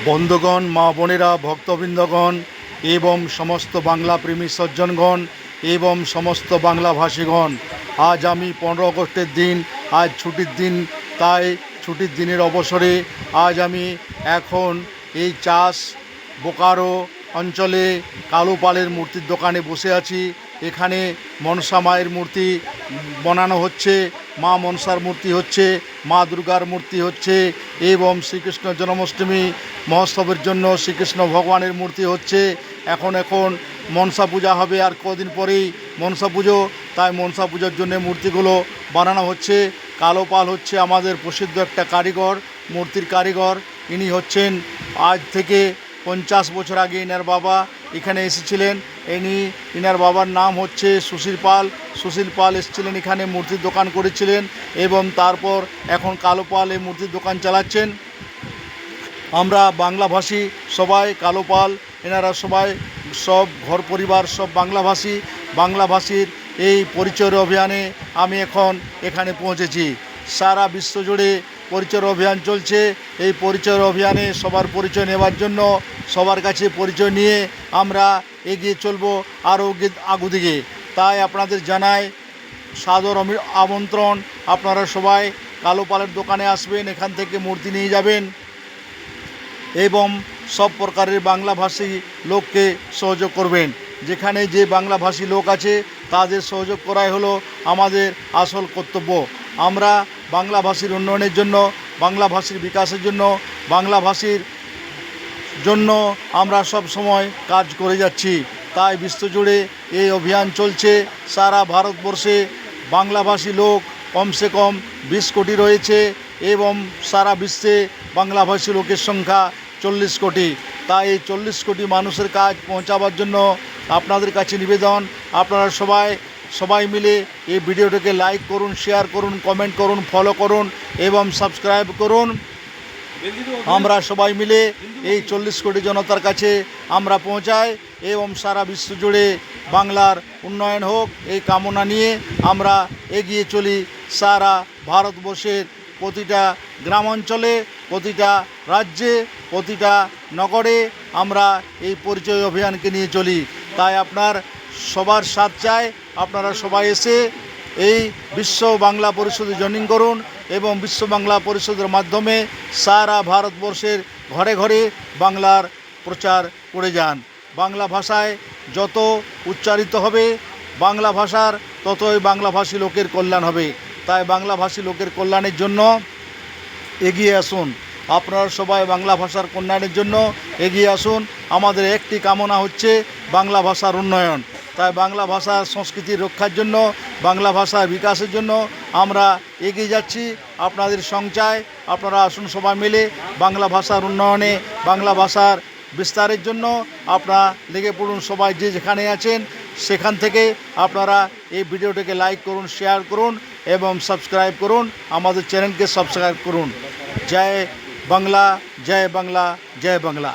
বন্ধুগণ, মা বোনেরা, ভক্তবৃন্দগণ এবং সমস্ত বাংলা প্রেমী সজ্জনগণ এবং সমস্ত বাংলাভাষীগণ, আজ আমি 15 আগস্টের দিন, আজ ছুটির দিন। তাই ছুটির দিনের অবসরে আজ আমি এখন এই বোকারো অঞ্চলে কালো পালের মূর্তির দোকানে বসে আছি। এখানে মনসা মায়ের মূর্তি বানানো হচ্ছে, মা মনসার মূর্তি হচ্ছে, মা দুর্গার মূর্তি হচ্ছে এবং শ্রীকৃষ্ণ জন্মাষ্টমী মহোৎসবের জন্য শ্রীকৃষ্ণ ভগবানের মূর্তি হচ্ছে। এখন মনসা পূজা হবে, আর কদিন পরেই মনসা পুজো। তাই মনসা পূজার জন্য মূর্তিগুলো বানানো হচ্ছে। কালো পাল হচ্ছে আমাদের প্রসিদ্ধ একটা কারিগর, মূর্তির কারিগর। ইনি হচ্ছেন আজ থেকে 50 বছর আগে ইনার বাবা এখানে এসেছিলেন। ইনার বাবার নাম হচ্ছে সুশীল পাল। সুশীল পাল এসেছিলেন, এখানে মূর্তির দোকান করেছিলেন এবং তারপর এখন কালো পাল এই মূর্তির দোকান চালাচ্ছেন। আমরা বাংলাভাষী সবাই কালো পাল, এনারা সবাই সব ঘর পরিবার সব বাংলাভাষী। বাংলাভাষীর এই পরিচয় অভিযানে আমি এখন এখানে পৌঁছেছি। সারা বিশ্ব জুড়ে পরিচয় অভিযান চলছে। এই পরিচয় অভিযানে সবার পরিচয় নেওয়ার জন্য, সবার কাছে পরিচয় নিয়ে আমরা এগিয়ে চলব আরও আগুদিকে। তাই আপনাদের জানাই সাদর আমন্ত্রণ। আপনারা সবাই কালো পালের দোকানে আসবেন, এখান থেকে মূর্তি নিয়ে যাবেন এবং সব প্রকারের বাংলাভাষী লোককে সহযোগ করবেন। যেখানে যে বাংলাভাষী লোক আছে তাদের সহযোগ করাই হলো আমাদের আসল কর্তব্য। আমরা বাংলাভাষীর উন্নয়নের জন্য, বাংলাভাষীর বিকাশের জন্য, বাংলাভাষীর জন্য আমরা সব সময় কাজ করে যাচ্ছি। তাই বিশ্বজুড়ে এই অভিযান চলছে। সারা ভারতবর্ষে বাংলাভাষী লোক কমসে কম 20 কোটি রয়েছে এবং সারা বিশ্বে বাংলাভাষী লোকের সংখ্যা 40 কোটি। তাই এই 40 কোটি মানুষের কাজ পৌঁছাবার জন্য আপনাদের কাছে নিবেদন, আপনারা সবাই মিলে এই ভিডিওটাকে লাইক করুন, শেয়ার করুন, কমেন্ট করুন, ফলো করুন এবং সাবস্ক্রাইব করুন। আমরা সবাই মিলে এই 40 কোটি জনতার কাছে আমরা পৌঁছাই এবং সারা বিশ্ব জুড়ে বাংলার উন্নয়ন হোক এই কামনা নিয়ে আমরা এগিয়ে চলি। সারা ভারতবর্ষের প্রতিটা গ্রামাঞ্চলে, প্রতিটা রাজ্যে, প্রতিটা নগরে আমরা এই পরিচয় অভিযানকে নিয়ে চলি। তাই আপনার সবার সাথ চাই, আপনারা সবাই এসে এই বিশ্ব বাংলা পরিষদে জয়েনিং করুন এবং বিশ্ব বাংলা পরিষদের মাধ্যমে সারা ভারতবর্ষের ঘরে ঘরে বাংলার প্রচার করে যান। বাংলা ভাষায় যত উচ্চারিত হবে বাংলা ভাষার, ততই বাংলাভাষী লোকের কল্যাণ হবে। তাই বাংলাভাষী লোকের কল্যাণের জন্য এগিয়ে আসুন। আপনারা সবাই বাংলা ভাষার কল্যাণের জন্য এগিয়ে আসুন। আমাদের একটি কামনা হচ্ছে বাংলা ভাষার উন্নয়ন। তাই বাংলা ভাষার সংস্কৃতির রক্ষার জন্য, বাংলা ভাষার বিকাশের জন্য আমরা এগিয়ে যাচ্ছি। আপনাদের সঞ্চয়, আপনারা আসুন সবাই মিলে বাংলা ভাষার উন্নয়নে, বাংলা ভাষার বিস্তারের জন্য আপনারা লেগে পড়ুন। সবাই যে যেখানে আছেন সেখান থেকে আপনারা এই ভিডিওটাকে লাইক করুন, শেয়ার করুন এবং সাবস্ক্রাইব করুন। আমাদের চ্যানেলকে সাবস্ক্রাইব করুন। জয় বাংলা, জয় বাংলা, জয় বাংলা।